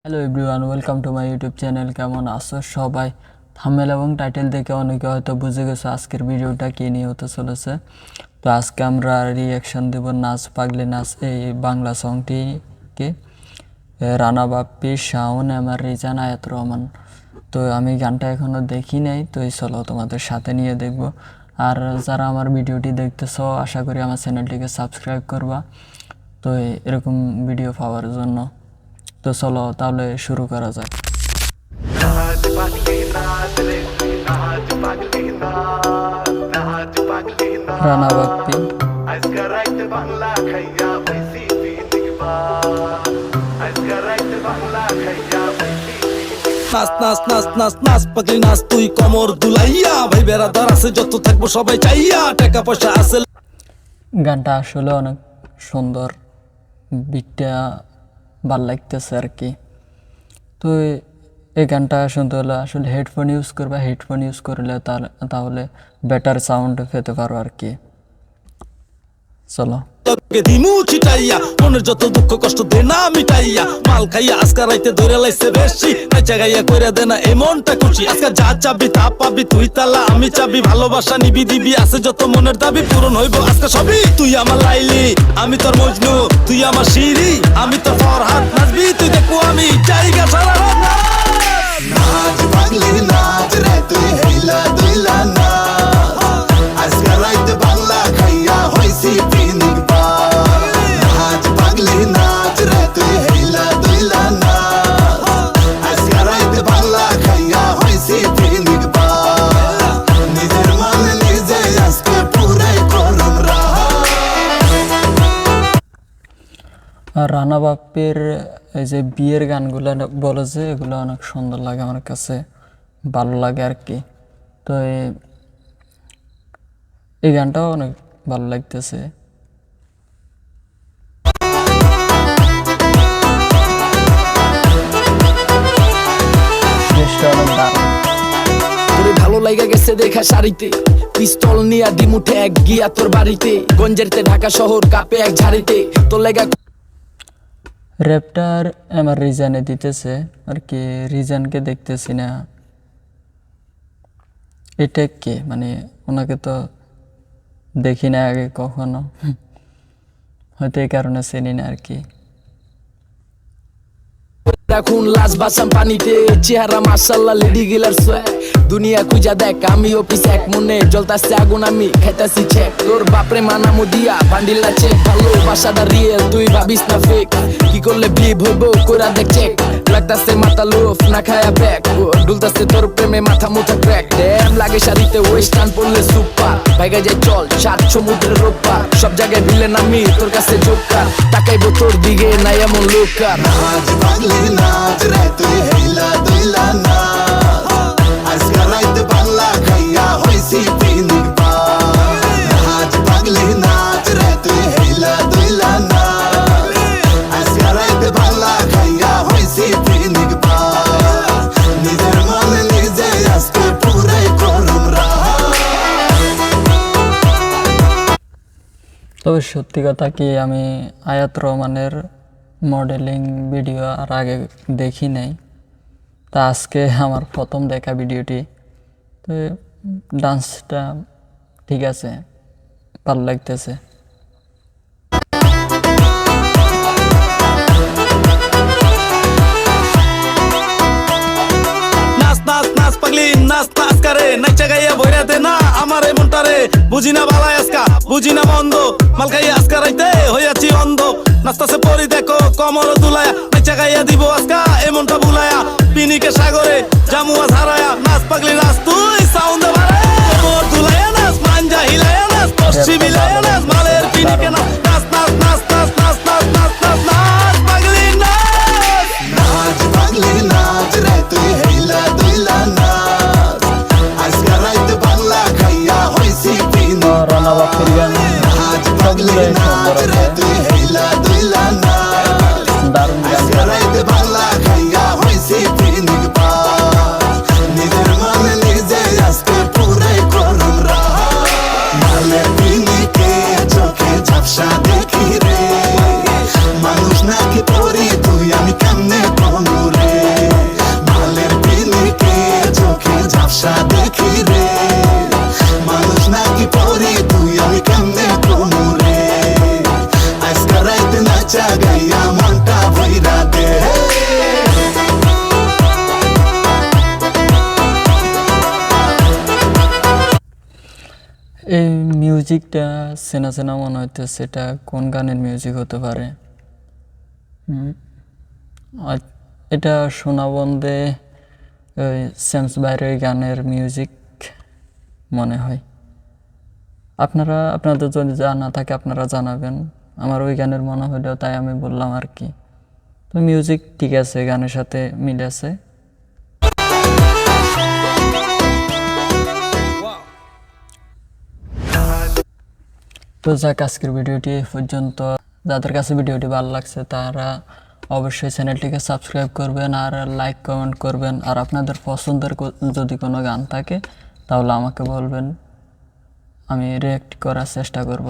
Hello everyone, welcome to my YouTube channel. কেমন আছো সবাই? থাম্বনেল এবং টাইটেল দেখে অনেকে হয়তো বুঝে গেছো আজকের ভিডিওটা কী নিয়ে হতে চলেছে। তো আজকে আমরা রিয়াকশন দেব নাচ পাগলি নাচ এই বাংলা সংটিকে, রানা বাপ্পি, শাওন, এমআর রিজান, আয়াত রহমান। তো আমি গানটা এখনও দেখি নাই, তো এই চলো তোমাদের সাথে নিয়ে দেখব। আর যারা আমার ভিডিওটি দেখতেছো আশা করি আমার চ্যানেলটিকে সাবস্ক্রাইব করবা, তো এরকম ভিডিও পাওয়ার জন্য। তো চলো তাহলে শুরু করা যাক। রানা বাপ্পি নাচ নাচ নাচ নাচ নাচ পাগলি নাচ তুই কমর দুলাইয়া, ভাই বেড়াদার আছে যত থাকবো সবাই চাইয়া, টাকা পয়সা আছে। গানটা আসলে অনেক সুন্দর, বিটটা ভাল লাগতেছে আর কি। তো এই গানটা শুনতে হলে আসলে হেডফোন ইউজ করবা, হেডফোন ইউজ করলে তাহলে বেটার সাউন্ড পেতে পারো আর কি। চলো দিমু ছিটাইয়া, মনের যত দুঃখ কষ্ট দে না মিটাইয়া, মাল খাইয়া আজকা রাইতে ধরে লাইছে বেশি, নাইচা গাইয়া কইরা দে না এই মনটা খুশি। আজকা যা চাবি তা পাবি, তুই তালা আমি চাবি, ভালোবাসা নিবি দিবি, আছে যত মনের দাবি পূরণ হইব আজকা সবই। তুই আমার লাইলি আমি তোর মজনু, তুই আমার শিরি আমি তোর ফরহাদ, নাচবি তুই দেখো আমি জায়গা সারা রাত। নাচ পাগলি নাচ রে তুই হেলা দুইলা না, আজকে রাইতে বাংলা খাইয়া হইছি পিনিক পা। নাচ পাগলি নাচ রে তুই হেলা দুইলা না, আজকে রাইতে বাংলা খাইয়া হইছি পিনিক পা। নিজের মান নিজে আজকে পুরাই করম রাহা। আর রানা বাপ্পির এই যে বিয়ের গানগুলো বলে যে এগুলো অনেক সুন্দর লাগে, আমার কাছে ভালো লাগে আর কি। তো এই গানটাও অনেক ভালো লাগতেছে। দেশটা অনেক দারুণ। তোরে ভালো লাগা গেছে দেখা শাড়িতে, পিস্তল নিয়া দিমুঠে এক গিয়া তোর বাড়িতে, গঞ্জেরতে ঢাকা শহর কাপে এক ঝাড়িতে তোর লেগা। র্যাপটার আমার রিজানে দিতেছে আর কি, রিজানকে দেখতেছি না। এটা কে, মানে ওনাকে তো দেখি না আগে কখনো, হয়তো এই কারণে চিনি না আর কি। রাখুন লাশ বাসাম পানিতে, চেহারা মাশাআল্লাহ লেডি গিলার সোয়া, দুনিয়া খুঁজা দেখ আমি অফিস এক মনে, জ্বলতাছে আগুন আমি খাইতাছি চেক, তোর বাপরে মানামু দিয়া বান্ডিলা চেক, ভালোবাসাটা রিয়েল তুই ভাবিস না ফেক, কি করলে বিয়ে হইব কইরা দেখ চেক, লাগতাছে মাথা লোফ না খায়া ব্যাক, ডুলতাছে তোর প্রেমে মাথা মুথা ক্র্যাক, ড্যাম লাগে শাড়িতে ওয়েস্টার্ন পরলে সুপার, ভাইগা যায় চল সাত সমুদ্রের রোপার, সব জায়গায় ভিলেন আমি তোর কাছে জোকার, তাকাইবো তোর দিকে নাই এমন লোকার। নাচ পাগলি নাচ রে তুই হেলা দুইলা না, আজকে রাইতে বাংলা খাইয়া হইছি পিনিক পা। নাচ পাগলি নাচ রে তুই হেলা দুইলা না, আজকে রাইতে বাংলা খাইয়া হইছি পিনিক পা। নিজের মান নিজে আজকে পুরাই করম রাহা। তবে সত্যি কথা কি, আমি আয়াত রহমানের মডেলিং ভিডিও আর আগে দেখি নাই, তা আজকে আমার প্রথম দেখা ভিডিওটি। তো ডান্সটা ঠিক আছে, ভালো লাগতেছে। নাচ নাচ নাচ পাগলি নাচ নাচ করে, নাচা গাইয়া বইরা দে না আমার এই মনটারে, বুঝি না বালাই আজকা বুঝি না মন্দ, মাল খাইয়া আজকা রাইতে হইয়াছি অন্ধ, নাচতাছে পরি দেখো কমর দুলায়া, নাচা গাইয়া দিব আজকা এই মনটা বুলায়া, পিনিকে সাগরে জামুয়া ঝাড়ায়া, নাচ পাগলি নাচ তুই সাউন্ড বাড়ায়া, কমর দুলায়া নাচ মাঞ্জা হিলায়া নাচ, পশ্চিম মিলায়া নাচ, মালের পিনিকে নাচ, নাচ নাচ নাচ নাচ নাচ নাচ নাচ নাচ নাচ পাগলি নাচ। নাচ পাগলি নাচ রে তুই হেলা দুইলা না, আজকে রাইতে বাংলা খাইয়া হইছি পিনিক পা। রানা বাপ্পির গান নাচ পাগলি সবগুলোই নাচ সুন্দর রে আছে, তুই হেলা দুইলা না, দারুণ গান। আজকে রাইতে বাংলা খাইয়া হইছি পিনিক পা। নিজের মান এই মিউজিকটা চেনা চেনা মনে হইতেছে, এটা কোন গানের মিউজিক হতে পারে? আর এটা সোনা বন্দে ওই স্যামস বাইরের ওই গানের মিউজিক মনে হয়। আপনাদের যদি জানা থাকে আপনারা জানাবেন। আমার ওই গানের মনে হইলো তাই আমি বললাম আর কি। তো মিউজিক ঠিক আছে, গানের সাথে মিল আছে। তো যাক, আজকের ভিডিওটি এই পর্যন্ত। যাদের কাছে ভিডিওটি ভালো লাগছে তারা অবশ্যই চ্যানেলটিকে সাবস্ক্রাইব করবেন আর লাইক কমেন্ট করবেন। আর আপনাদের পছন্দের যদি কোনো গান থাকে তাহলে আমাকে বলবেন, আমি রিঅ্যাক্ট করার চেষ্টা করব।